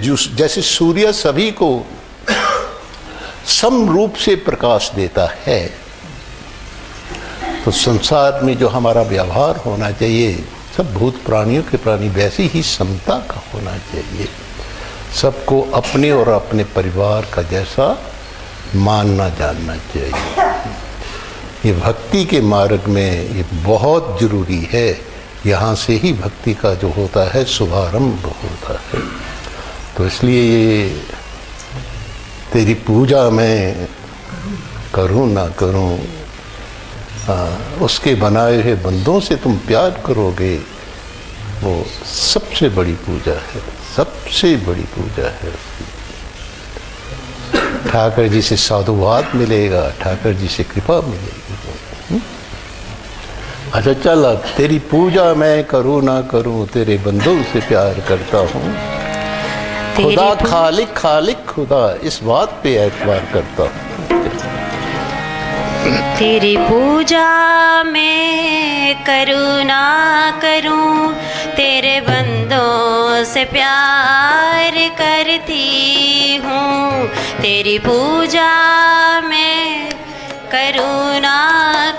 जैसे सूर्य सभी को सम रूप से प्रकाश देता है, तो संसार में जो हमारा व्यवहार होना चाहिए सब भूत प्राणियों के प्राणी वैसी ही समता का होना चाहिए। सबको अपने और अपने परिवार का जैसा मानना जानना चाहिए। ये भक्ति के मार्ग में ये बहुत जरूरी है। यहाँ से ही भक्ति का जो होता है शुभारंभ होता है। तो इसलिए ये तेरी पूजा मैं करूँ ना करूँ, उसके बनाए हुए बंदों से तुम प्यार करोगे, वो सबसे बड़ी पूजा है, सबसे बड़ी पूजा है। ठाकर जी से साधुवाद मिलेगा, ठाकर जी से कृपा मिलेगी। अच्छा चल, अब तेरी पूजा मैं करूँ ना करूँ, तेरे बंदों से प्यार करता हूँ। खुदा खालिक खालिक खुदा, इस बात पे एतबार करता हूँ। तेरी पूजा मैं करूँ ना करूँ, तेरे बंदों से प्यार करती हूँ। तेरी पूजा मैं करूँ ना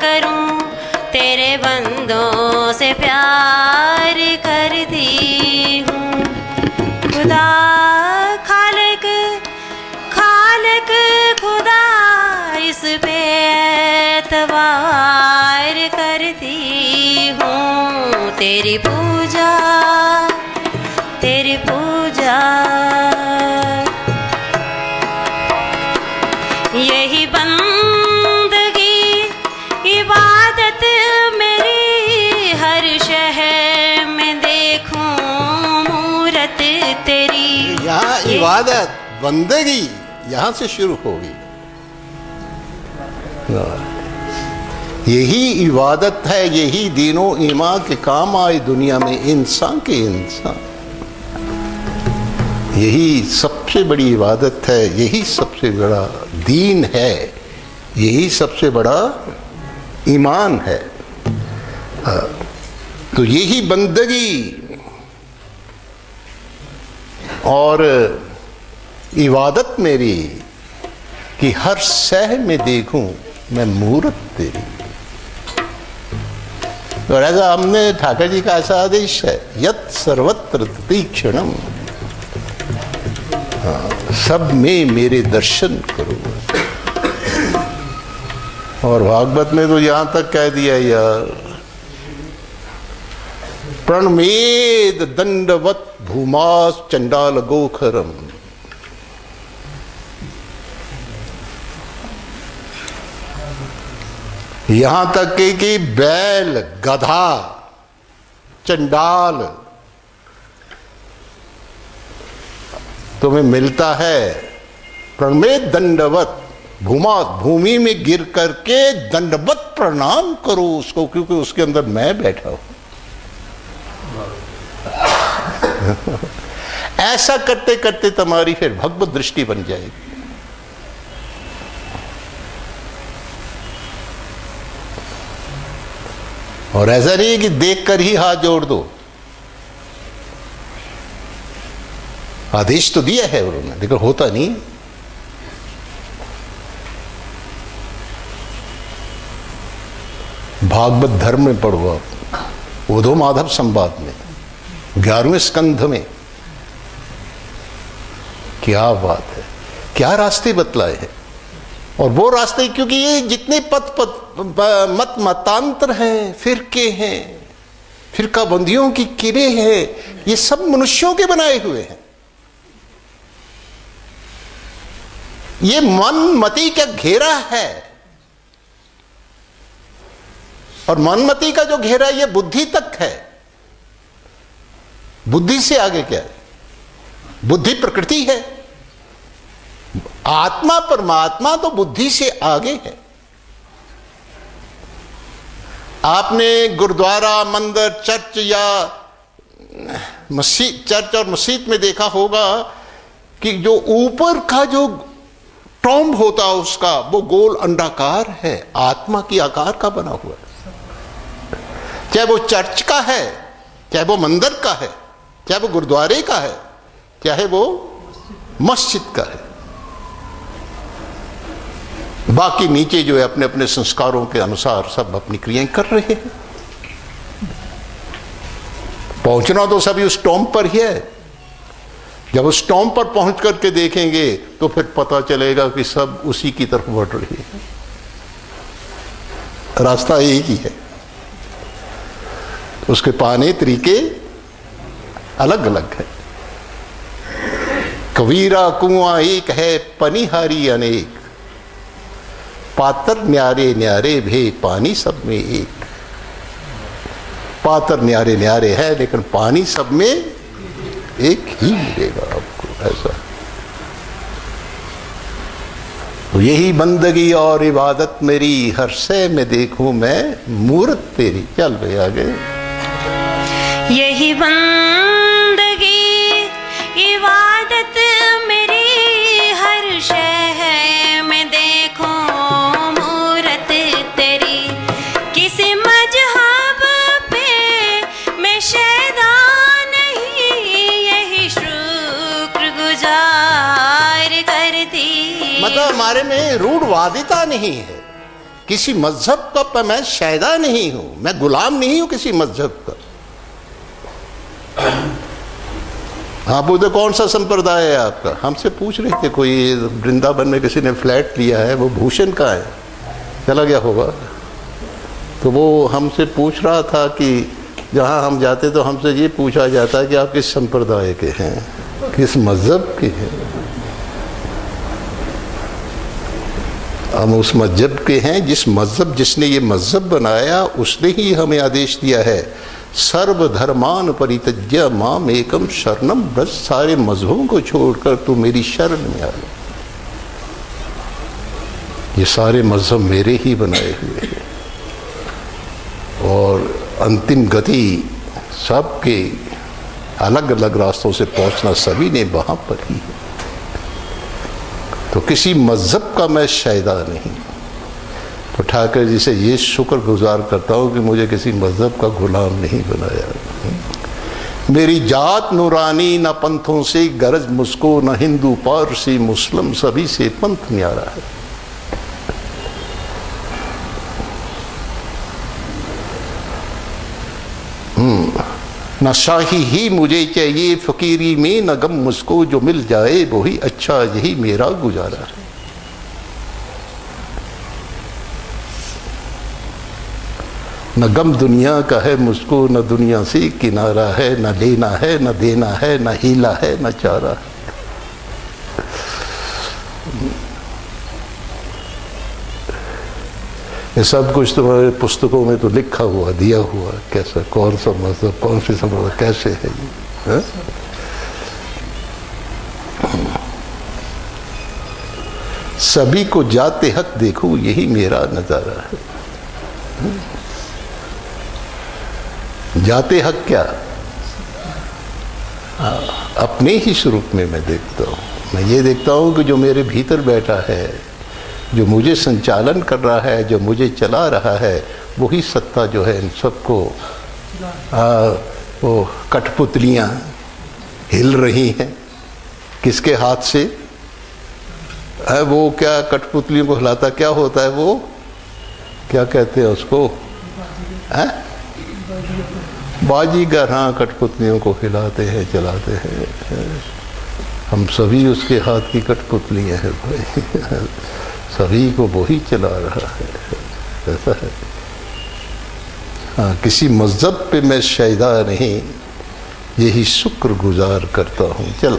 करूँ, तेरे बंदों से प्यार करती हूँ। खुदा खालिक खालिक खुदा, इस पे एतबार करती हूँ। तेरी पूजा तेरी पूजा, यही बंदगी इबादत मेरी, हर शहर में देखूं मूरत तेरी। यहाँ इबादत बंदगी यहाँ से शुरू होगी। यही इबादत है, यही दीनों ईमान के काम आए दुनिया में इंसान के इंसान। यही सबसे बड़ी इबादत है, यही सबसे बड़ा दीन है, यही सबसे बड़ा ईमान है। तो यही बंदगी और इबादत मेरी कि हर शहर में देखूं मैं मूरत तेरी। और ऐसा हमने ठाकर जी का ऐसा आदेश है, यत सर्वत्र तीक्षणम, सब में मेरे दर्शन करो। और भागवत में तो यहां तक कह दिया यार, प्रणमेद दंडवत भूमास चंडाल गोखरम। यहां तक कि बैल गधा चंडाल तुम्हें मिलता है, प्रणमेद दंडवत भूमा, भूमि में गिर करके दंडवत प्रणाम करो उसको, क्योंकि उसके अंदर मैं बैठा हूं। ऐसा करते करते तुम्हारी फिर भगवत दृष्टि बन जाएगी। और ऐसा नहीं है कि देखकर ही हाथ जोड़ दो, आदेश तो दिया है उन्होंने, लेकिन होता नहीं। भागवत धर्म में पढ़ो आप, उद्धव माधव संवाद में 11वें स्कंध में, क्या बात है, क्या रास्ते बतलाए हैं। और वो रास्ते, क्योंकि ये जितने मत मतांतर हैं, फिरके हैं, फिरकाबंदियों की किले हैं, ये सब मनुष्यों के बनाए हुए हैं। ये मनमति का घेरा है, और मनमति का जो घेरा ये बुद्धि तक है। बुद्धि से आगे क्या है? बुद्धि प्रकृति है, आत्मा परमात्मा तो बुद्धि से आगे है। आपने गुरुद्वारा, मंदिर, चर्च या मस्जिद, चर्च और मस्जिद में देखा होगा कि जो ऊपर का जो टॉम्ब होता है उसका, वो गोल अंडाकार है, आत्मा की आकार का बना हुआ है। चाहे वो चर्च का है, चाहे वो मंदिर का है, चाहे वो गुरुद्वारे का है, चाहे वो मस्जिद का है। बाकी नीचे जो है अपने अपने संस्कारों के अनुसार सब अपनी क्रियाएं कर रहे हैं। पहुंचना तो सभी उस टॉम पर ही है। जब उस टॉम पर पहुंच करके देखेंगे तो फिर पता चलेगा कि सब उसी की तरफ बढ़ रही है। रास्ता एक ही है, उसके पाने तरीके अलग अलग है। कबीरा कुआं एक है, पनिहारी अनेक, पातर न्यारे न्यारे भे, पानी सब में एक। पातर न्यारे न्यारे है लेकिन पानी सब में एक ही मिलेगा आपको, ऐसा। तो यही बंदगी और इबादत मेरी, हर से में देखूं मैं मूरत तेरी। चल भाई आगे। यही बंदगी इबादत मेरी, हर शय में देखूं मूरत तेरी। किसी मजहब पे मैं शैदा नहीं, यही शुक्रगुजार करती। मतलब हमारे में रूढ़वादिता नहीं है, किसी मजहब का मैं शैदा नहीं हूं, मैं गुलाम नहीं हूं किसी मजहब का। आप बोलते कौन सा संप्रदाय है आपका? हमसे पूछ रहे थे, कोई वृंदावन में किसी ने फ्लैट लिया है, वो भूषण का है, चला गया होगा। तो वो हमसे पूछ रहा था कि जहाँ हम जाते तो हमसे ये पूछा जाता है कि आप किस संप्रदाय के हैं, किस मजहब के हैं। हम उस मजहब के हैं जिस मजहब, जिसने ये मजहब बनाया उसने ही हमें आदेश दिया है, सर्वधर्मान परित्यज्य माम एकम शरणम व्रज। सारे मजहबों को छोड़कर तू मेरी शरण में आ। ये सारे मजहब मेरे ही बनाए हुए हैं और अंतिम गति सबके अलग अलग रास्तों से पहुंचना सभी ने वहां पर ही है। तो किसी मजहब का मैं शैदा नहीं। तो ठाकर जी से ये शुक्रगुजार करता हूँ कि मुझे किसी मजहब का गुलाम नहीं बनाया। मेरी जात नूरानी, न पंथों से गरज मुझको, न हिंदू पारसी मुस्लिम, सभी से पंथ न्यारा है। न शाही ही मुझे चाहिए फकीरी में, न गम मुझको, जो मिल जाए वही अच्छा, यही मेरा गुजारा है। न गम दुनिया का है मुझको, न दुनिया से किनारा है, न लेना है न देना है, न हीला है न चारा है। ये सब कुछ तुम्हारे पुस्तकों में तो लिखा हुआ, दिया हुआ, कैसा, कौन सा मजहब, कौन सी संप्रदाय, कैसे है ये। सभी को जाते हक देखूं, यही मेरा नजारा है। जाते हक क्या? अपने ही स्वरूप में मैं देखता हूँ। मैं ये देखता हूँ कि जो मेरे भीतर बैठा है, जो मुझे संचालन कर रहा है, जो मुझे चला रहा है, वही सत्ता जो है इन सबको, वो कठपुतलियाँ हिल रही हैं। किसके हाथ से है वो? क्या कठपुतलियों को हिलाता क्या होता है वो? क्या कहते हैं उसको? है बाजीगर। हाँ, कठपुतलियों को हिलाते हैं, चलाते हैं। हम सभी उसके हाथ की कठपुतलियाँ हैं भाई। सभी को वही चला रहा है, ऐसा है। हाँ, किसी मजहब पे मैं शैदा नहीं, यही शुक्रगुजार करता हूँ। चलो।